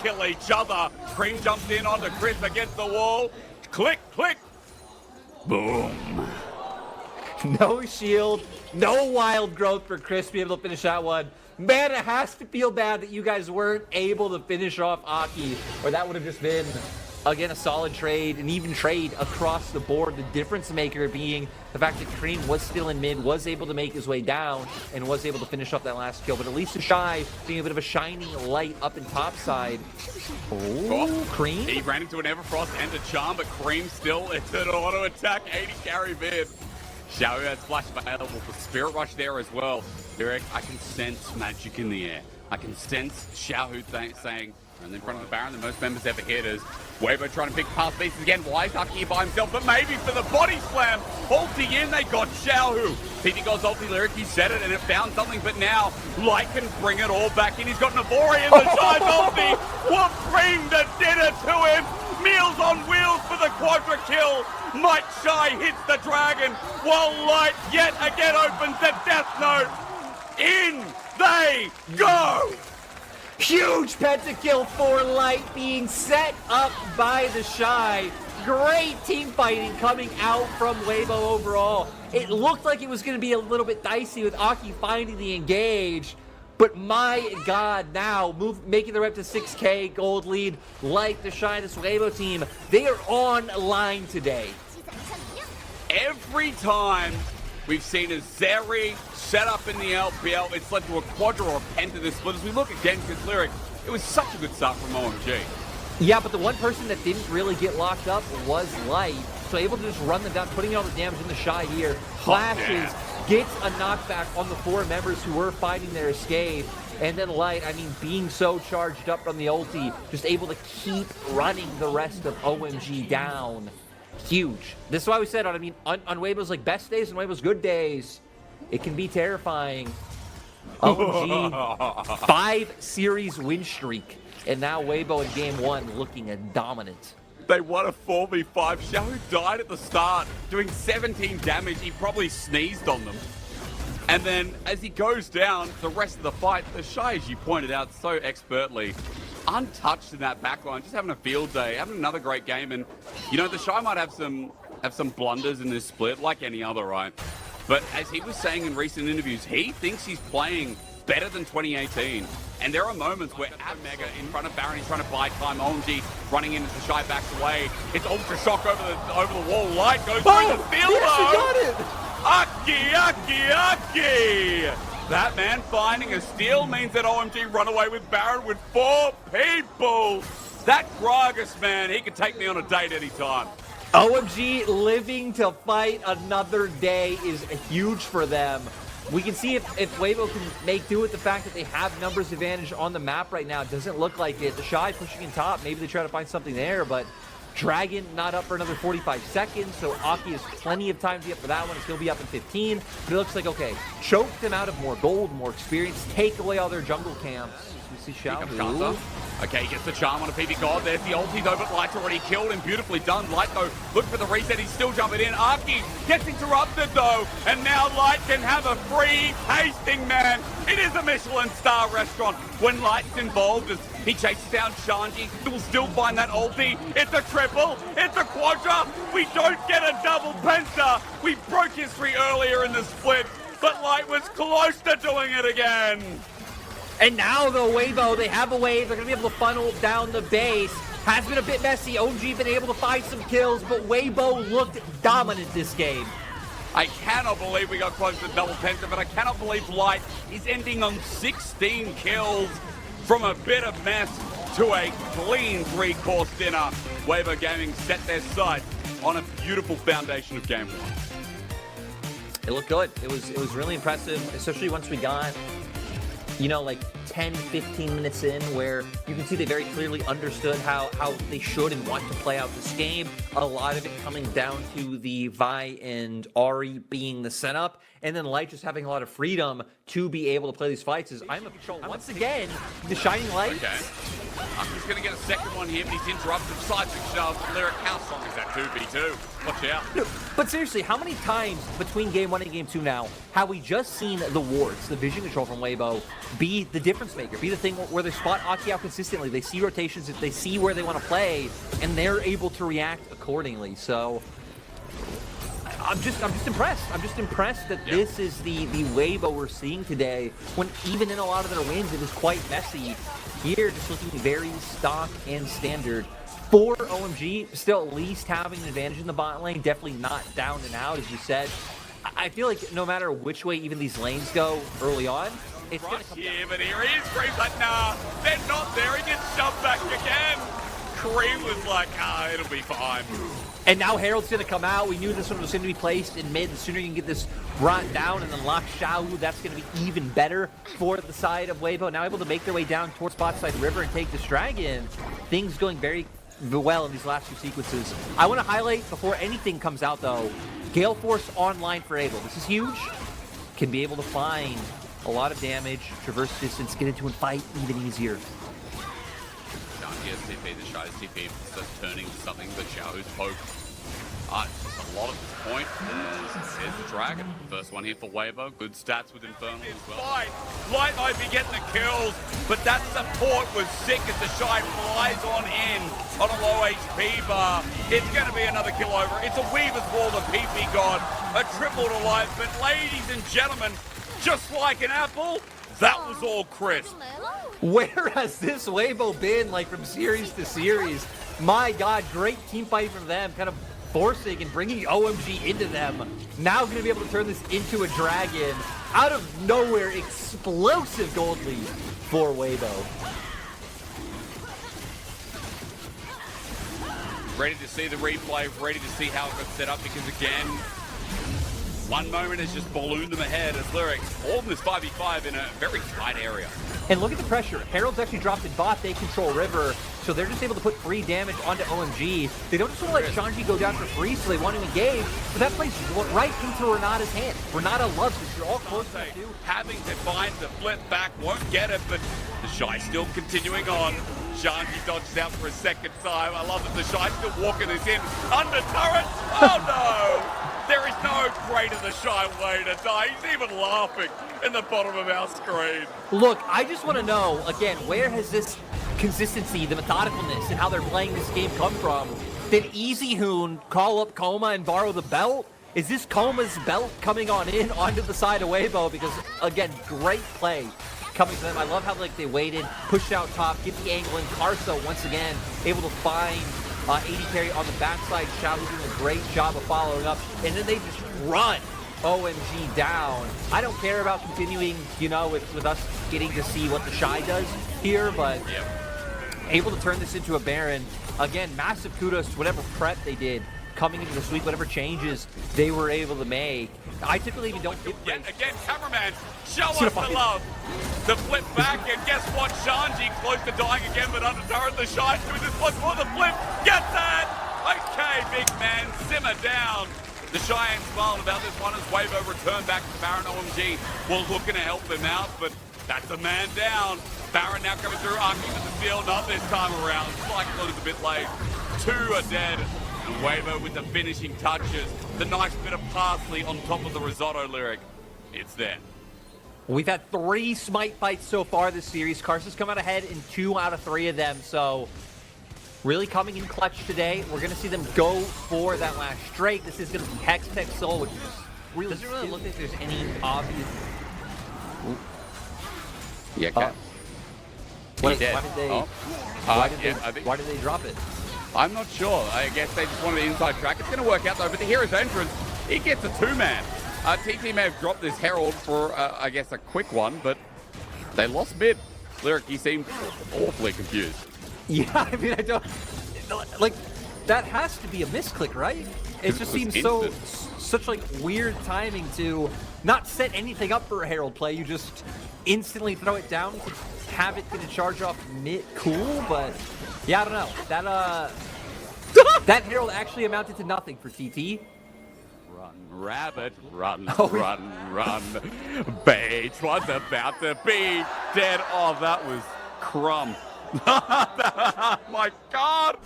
kill each other. Cream jumps in onto Crisp against the wall. Click, click. Boom. No shield, no wild growth for Chris to be able to finish that one. Man, it has to feel bad that you guys weren't able to finish off Aki, or that would have just been, again, a solid trade, an even trade across the board. The difference maker being the fact that Cream was still in mid, was able to make his way down, and was able to finish off that last kill. But at least the Shy being a bit of a shining light up in top side. Oh, Cream? He ran into an Everfrost and a Charm, but Cream still, it's an auto attack, 80 carry mid. Xiao has flash available for Spirit Rush there as well. Lyric, I can sense magic in the air. I can sense Xiao saying, and in front of the Baron, the most members ever hit is Weibo trying to pick past pieces again. Why is Aki here by himself? But maybe for the body slam. Ulti in, they got Xiao. PP God's ulti Lyric, he said it and it found something, but now Light can bring it all back in. He's got Navori in the Shy's ulti. What Cream that did it to him? Meals on wheels for the quadra kill. Might Shy hits the dragon while Light yet again opens the death note. In they go. Huge pentakill for Light being set up by the Shy. Great team fighting coming out from Weibo overall. It looked like it was going to be a little bit dicey with Aki finding the engage. But my God, now making the rep to 6K gold lead like the Shy, this Weibo team, they are online today. Every time we've seen a Zeri set up in the LPL, it's led to a quadra or a penta this split. As we look again, because Lyric, it was such a good start from OMG. Yeah, but the one person that didn't really get locked up was Light. So able to just run them down, putting all the damage in the Shy here. Flashes, gets a knockback on the 4 members who were fighting their escape. And then Light, I mean, being so charged up from the ulti, just able to keep running the rest of OMG down. Huge. This is why we said, on Weibo's like best days and Weibo's good days, it can be terrifying. OMG, 5 series win streak. And now Weibo in game 1 looking dominant. They won a 4v5. Xiao died at the start, doing 17 damage. He probably sneezed on them. And then as he goes down, the rest of the fight, the Shy, as you pointed out so expertly, untouched in that backline, just having a field day, having another great game. And, you know, the Shy might have some blunders in this split, like any other, right? But as he was saying in recent interviews, he thinks he's playing better than 2018. And there are moments where Mega in front of Baron, he's trying to buy time. OMG running into the Shy, backs away. It's Ultra Shock over the wall. Light goes through the field. Yes, Aki, Aki, Aki! That man finding a steal means that OMG run away with Baron with 4 people. That Gragas, man, he can take me on a date anytime. OMG living to fight another day is huge for them. We can see if Weibo can make do with the fact that they have numbers advantage on the map right now. It doesn't look like it. The Shy pushing in top. Maybe they try to find something there, but Dragon not up for another 45 seconds, so Aki has plenty of time to be up for that one. He'll be up in 15, but it looks like, okay, choke them out of more gold, more experience, take away all their jungle camps. We see Xiao. Okay, he gets the charm on a PP God. There's the ulti though, but Light's already killed him. Beautifully done. Light though, look for the reset. He's still jumping in. Aki gets interrupted though, and now Light can have a free tasting, man. It is a Michelin star restaurant when Light's involved. As he chases down Shanji, will still find that ulti. It's a triple. It's a quadra. We don't get a double penta. We broke history earlier in the split, but Light was close to doing it again. And now the Weibo, they have a wave. They're going to be able to funnel down the base. Has been a bit messy. OG been able to find some kills, but Weibo looked dominant this game. I cannot believe we got close to double penta, but I cannot believe Light is ending on 16 kills from a bit of mess to a clean 3-course dinner. Weibo Gaming set their sights on a beautiful foundation of game 1. It looked good. It was really impressive, especially once we got, you know, like 10, 15 minutes in, where you can see they very clearly understood how they should and want to play out this game. A lot of it coming down to the Vi and Ari being the setup, and then Light just having a lot of freedom to be able to play these fights. I'm a control once again, the Shining Light. Okay. Aki's going to get a second one here, but he's interrupted. Seismic shove. Lyric, how strong is that 2v2? Watch out. But seriously, how many times between game 1 and game 2 now have we just seen the wards, the vision control from Weibo, be the difference maker, be the thing where they spot Aki out consistently, they see rotations, if they see where they want to play, and they're able to react accordingly. So I'm just impressed. I'm just impressed that this is the Weibo we're seeing today, when even in a lot of their wins, it was quite messy. Here, just looking very stock and standard. For OMG, still at least having an advantage in the bot lane, definitely not down and out, as you said. I feel like no matter which way even these lanes go early on, it's going to come down. But here he is. Cream's like, nah, they're not there. He gets shoved back again. Cream was like, it'll be fine. And now Herald's going to come out. We knew this one was going to be placed in mid. The sooner you can get this brought down and then lock Xiao, that's going to be even better for the side of Weibo. Now able to make their way down towards bot side river and take this dragon. Things going very well in these last two sequences. I want to highlight, before anything comes out though, Gale Force online for Abel. This is huge. Can be able to find a lot of damage, traverse distance, get into a fight even easier. Yes, TP, the Shy's TP starts turning to something that Xiao's poke. Just a lot at this point. There's the dragon. First one here for Weibo. Good stats with Infernal as well. Light might be getting the kills, but that support was sick as the Shy flies on in on a low HP bar. It's going to be another kill over. It's a Weaver's Wall, the PP God. A triple to life, but ladies and gentlemen, just like an apple, that was all crisp. Where has this Weibo been, like, from series to series? My God, great team fight from them, kind of forcing and bringing OMG into them. Now going to be able to turn this into a dragon. Out of nowhere, explosive gold lead for Weibo. Ready to see the replay, ready to see how it got set up, because again, one moment has just ballooned them ahead as Lyric holding this 5v5 in a very tight area. And look at the pressure. Herald's actually dropped in bot. They control River, so they're just able to put free damage onto OMG. They don't just want to let Shanji go down for free, so they want to engage, but that plays right into Renata's hand. Renata loves this. You're all close to it, too. Having to find the flip back, won't get it, but the Shy still continuing on. Shanji dodges out for a second time. I love that the Shy still walking this in. Under turret. Oh no! There is no greater the Shy way to die. He's even laughing in the bottom of our screen. Look, I just want to know, again, where has this consistency, the methodicalness, and how they're playing this game come from? Did Easy Hoon call up Coma and borrow the belt? Is this Coma's belt coming on in onto the side of Weibo? Because, again, great play coming to them. I love how they waited, pushed out top, get the angle in. Carso, once again, able to find 80 carry on the backside. Xiao doing a great job of following up. And then they just run OMG down. I don't care about continuing, with us getting to see what the Shy does here, but able to turn this into a Baron. Again, massive kudos to whatever prep they did coming into the sweep, whatever changes they were able to make. I typically even don't give praise. Again, cameraman, show us the love. The flip back, and guess what? Shanji close to dying again, but under turret, the Shy doing this once more. The flip, get that! Okay, big man, simmer down. The Cheyenne smiled about this one as Weibo returned back to Baron. OMG was looking to help him out, but that's a man down. Baron now coming through, Aki with the steal, not this time around. Cyclone's a bit late. Two are dead. And Weibo with the finishing touches. The nice bit of parsley on top of the risotto Lyric. It's there. We've had 3 Smite fights so far this series. Carson's come out ahead in 2 out of 3 of them, so really coming in clutch today. We're going to see them go for that last straight. This is going to be Hex Tech Soul, which really doesn't really look like there's any obvious... Yeah, okay. Why did they drop it? I'm not sure. I guess they just wanted the inside track. It's going to work out though, but the hero's entrance, he gets a 2-man. TT may have dropped this Herald for, I guess, a quick one, but they lost mid. Lyric, he seemed awfully confused. Yeah, I mean, I don't... Like, that has to be a misclick, right? It just seems such like weird timing to not set anything up for a Herald play. You just instantly throw it down to have it get a charge off mid. Cool, but yeah, I don't know. That that Herald actually amounted to nothing for TT. Run, rabbit, run, Oh, run. Beach was about to be dead. Oh, that was crumb. my God.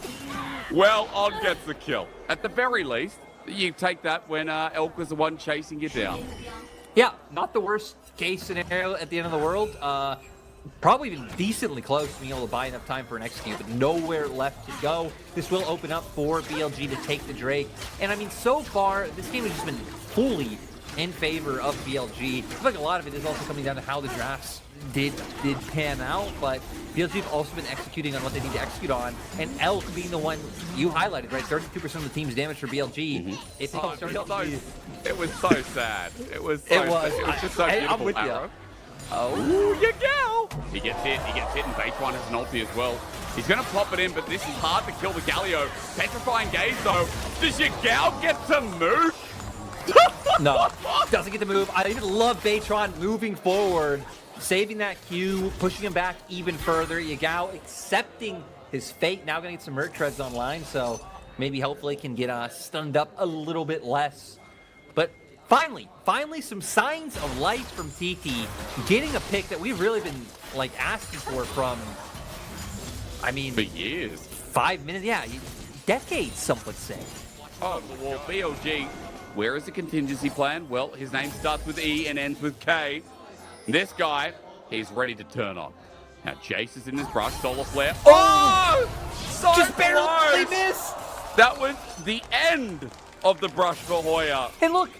Well, On gets the kill. At the very least, you take that when Elk was the one chasing you down. Yeah, not the worst case scenario at the end of the world. Probably even decently close to being able to buy enough time for an execute, but nowhere left to go. This will open up for BLG to take the Drake. And I mean, so far, this game has just been fully in favor of BLG. I feel like a lot of it is also coming down to how the drafts did pan out, but BLG have also been executing on what they need to execute on, and Elk being the one you highlighted, right? 32% of the team's damage for BLG. It was so sad. It was just so beautiful. I'm with you. Oh, you go! He gets hit, and H1 has an ulti as well. He's going to pop it in, but this is hard to kill the Galio. Petrifying Gaze, though. Does your Gal get to move? No, doesn't get to move. I even love Baytron moving forward, saving that Q, pushing him back even further. Yagao accepting his fate. Now going to get some Merc Treads online, so maybe hopefully can get stunned up a little bit less. But finally some signs of life from TT, getting a pick that we've really been like asking for from, I mean, for years. 5 minutes, yeah, decades, some would say. Oh, well, BLG, where is the contingency plan? Well, his name starts with E and ends with K. This guy, he's ready to turn on. Now, Jace is in this brush, solar flare. Oh! So just barely close! missed! That was the end of the brush for Hoya. Hey, look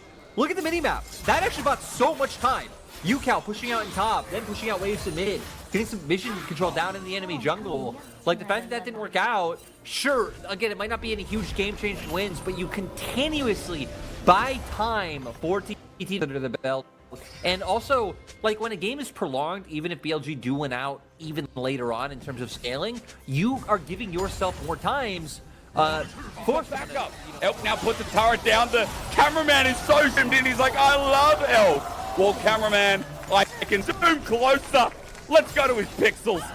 at the minimap. That actually bought so much time. UCal pushing out in top, then pushing out waves to mid, getting some vision control down in the enemy jungle. Like, the fact that didn't work out, sure, again, it might not be any huge game-changing wins, but you continuously buy time for TT under the belt. And also, like, when a game is prolonged, even if BLG do win out even later on in terms of scaling, you are giving yourself more times. Force back up. Elk now puts the turret down. The cameraman is so zoomed in. He's like, I love Elk. Well, cameraman, I can zoom closer. Let's go to his pixels.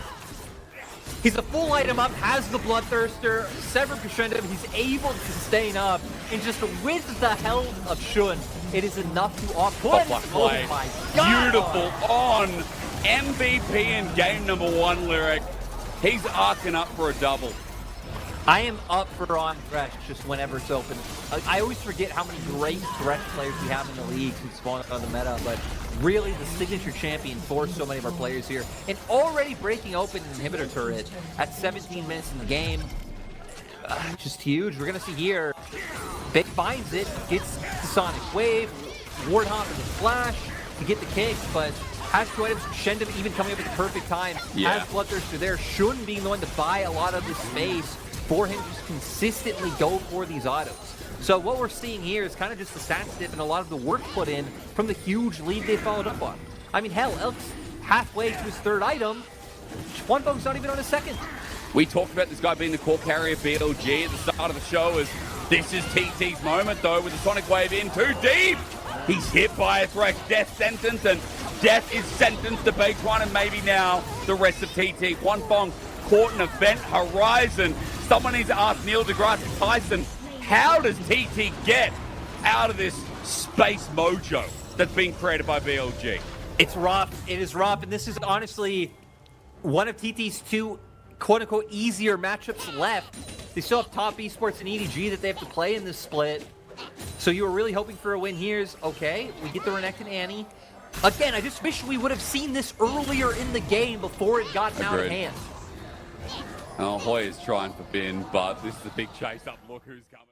He's a full item up, has the Bloodthirster, Severed Crescendo, he's able to sustain up, and just with the helm of Shun, it is enough to off-put. Oh my God. Beautiful on MVP in game number 1, Lyric. He's arcing up for a double. I am up for on Thresh just whenever it's open. I always forget how many great Thresh players we have in the league who spawn on the meta, but really the signature champion for so many of our players here. And already breaking open an inhibitor turret at 17 minutes in the game. Just huge. We're going to see here. Big finds it, gets the Sonic Wave, Warthog with the flash to get the kick, but has 2 items. Shendam even coming up at the perfect time. Yeah. Has Bloodthirster there. Shun being the one to buy a lot of the space for him to just consistently go for these autos. So what we're seeing here is kind of just the stat dip and a lot of the work put in from the huge lead they followed up on. I mean, hell, Elk's halfway to his 3rd item. One Funk's not even on his 2nd. We talked about this guy being the core carrier of BLG at the start of the show. As this is TT's moment, though, with the Sonic Wave in too deep. He's hit by a Thresh death sentence, and death is sentenced to Baytron, and maybe now the rest of TT. One Fong caught an event horizon. Someone needs to ask Neil deGrasse Tyson, how does TT get out of this space mojo that's being created by BLG? It's rough. It is rough, and this is honestly one of TT's 2 quote-unquote easier matchups left. They still have top esports and EDG that they have to play in this split. So you were really hoping for a win here. Okay, we get the Renekton Annie. Again, I just wish we would have seen this earlier in the game before it got out of hand. Oh, Hoya's trying for Bin, but this is a big chase up. Look who's coming.